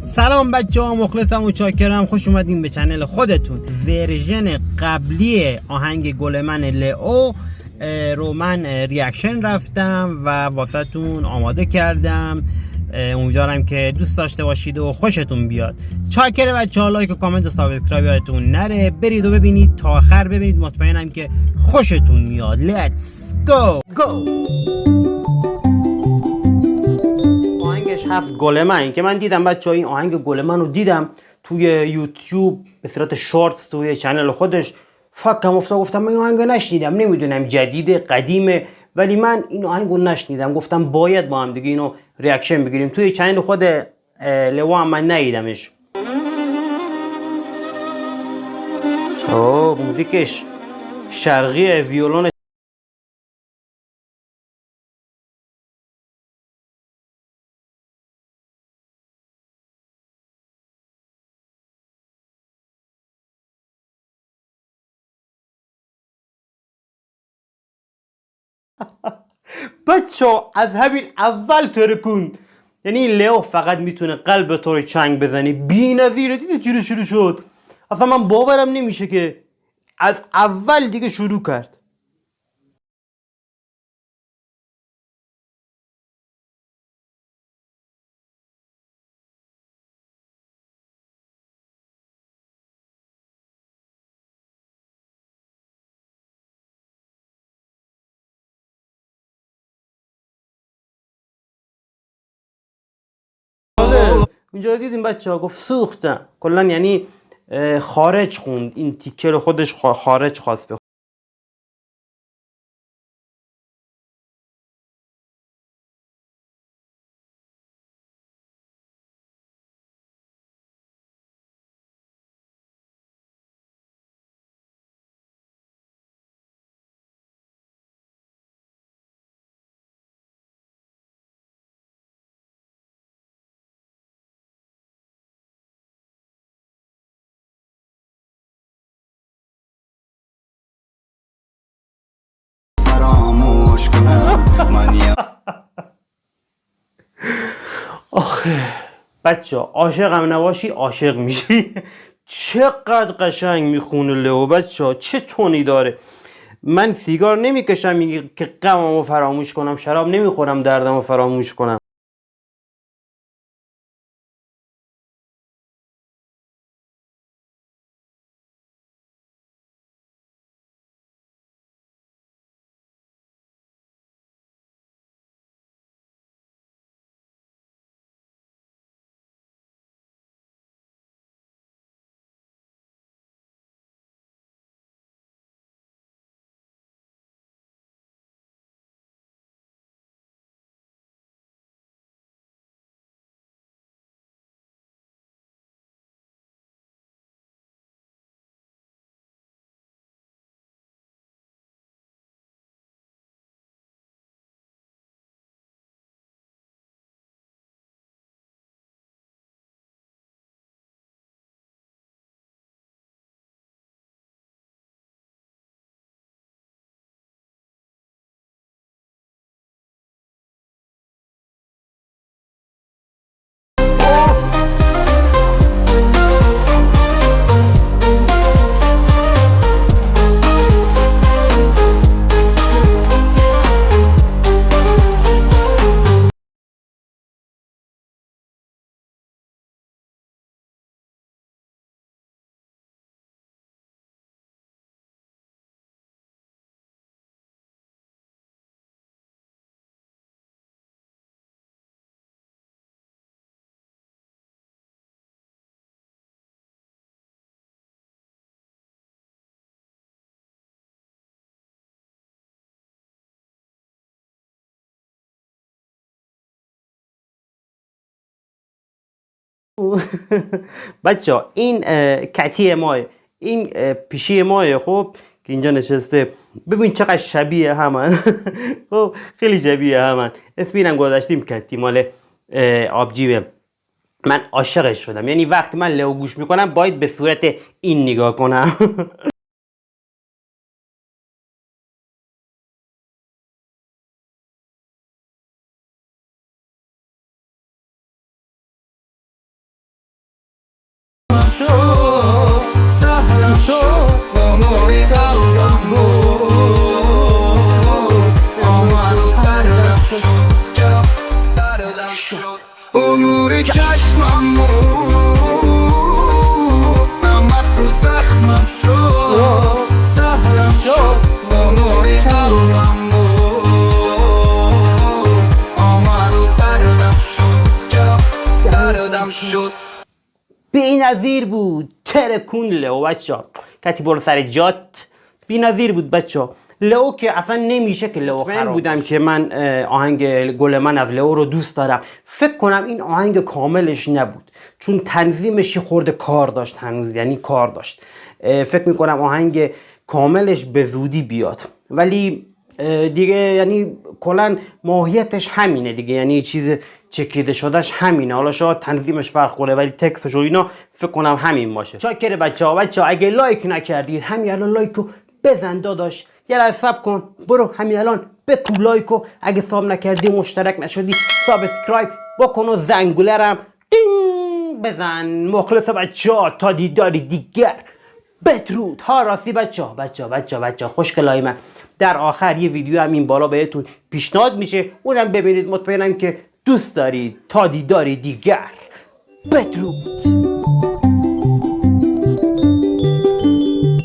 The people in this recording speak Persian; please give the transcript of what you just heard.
سلام بچه ها، مخلصم و چاکرم. خوش اومدین به چنل خودتون. ورژن قبلی آهنگ گل من لئو رو من ریاکشن رفتم و واسهتون آماده کردم. امیدوارم که دوست داشته باشید و خوشتون بیاد. چاکر بچه ها، لایک و کامنت و سابسکرایب یادتون نره. برید و ببینید تا آخر ببینید، مطمئنم که خوشتون میاد. Let's go. هفت گل من که من دیدم بچه ها، این آهنگ گل من رو دیدم توی یوتیوب به صورت شورتس توی چنل خودش. فکم افتاد، گفتم من این آهنگ نشنیدم، نمیدونم جدیده قدیمه، ولی من این آهنگ رو نشنیدم. گفتم باید با هم دیگه اینو ریاکشن بگیریم. توی چنل خود لئو هم من ندیدمش. موزیکش شرقی، ویولون بچه از همین اول ترکون. یعنی لئو فقط میتونه قلب تو رو چنگ بزنی. بی نظیره. دیدی چی شروع شد؟ اصلا من باورم نمیشه که از اول دیگه شروع کرد. اینجا دیدیم بچه ها، گفت سوختم کلا. یعنی خارج خوند این تیکه رو، خودش خارج خواست بخوند. آخه بچه ها، عاشقم نباشی عاشق میشی. چقدر قشنگ میخونه لئو بچه ها، چه تونی داره. من سیگار نمیکشم که غممو فراموش کنم، شراب نمیخورم دردمو فراموش کنم. بچه ها، این کتی ماه، این پیشی ماه، خب که اینجا نشسته. ببین چقدر شبیه همن. خب خیلی شبیه همن. اسم اینم گذاشتیم کتی، مال آبجیبه. من عاشقش شدم. یعنی وقتی من لئو گوش میکنم باید به صورت این نگاه کنم. نور چشمم نمک رو زخمم شد سهرم شد نور قلبم آمد و دردم شد جا دردم شد. بی‌نظیر بود. ترکون لئو بچه‌ها. کتی برو سر جات. بی‌نظیر بود بچه‌ها. لئو که اصلا نمیشه که لئو خراب بودم که من آهنگ گل من از لئو رو دوست دارم. فکر کنم این آهنگ کاملش نبود چون تنظیمش خورده کار داشت هنوز، یعنی کار داشت. فکر میکنم آهنگ کاملش به زودی بیاد، ولی دیگه یعنی کلا ماهیتش همینه دیگه، یعنی چیز چکیده شدهش همینه. حالا شاید تنظیمش فرق کنه ولی تکستش و اینا فکر کنم همین باشه. چاکر بچه‌ها اگه لایک نکردید همین الان لایکو بزن داداش. یه لحظه صبر کن، برو همین الان بکوب لایکو. اگه ساب نکردی مشترک نشدی سابسکرایب بکن و زنگوله رم دینگ بزن. مخلص بچه‌ها تا دیداری دیگر. بدرود ها. راستی بچه خوشگلای من، در آخر یه ویدیو هم این بالا بهتون پیشنهاد میشه، اونم ببینید، مطمئنم که دوست دارید. تا دیداری دیگر. بدرود.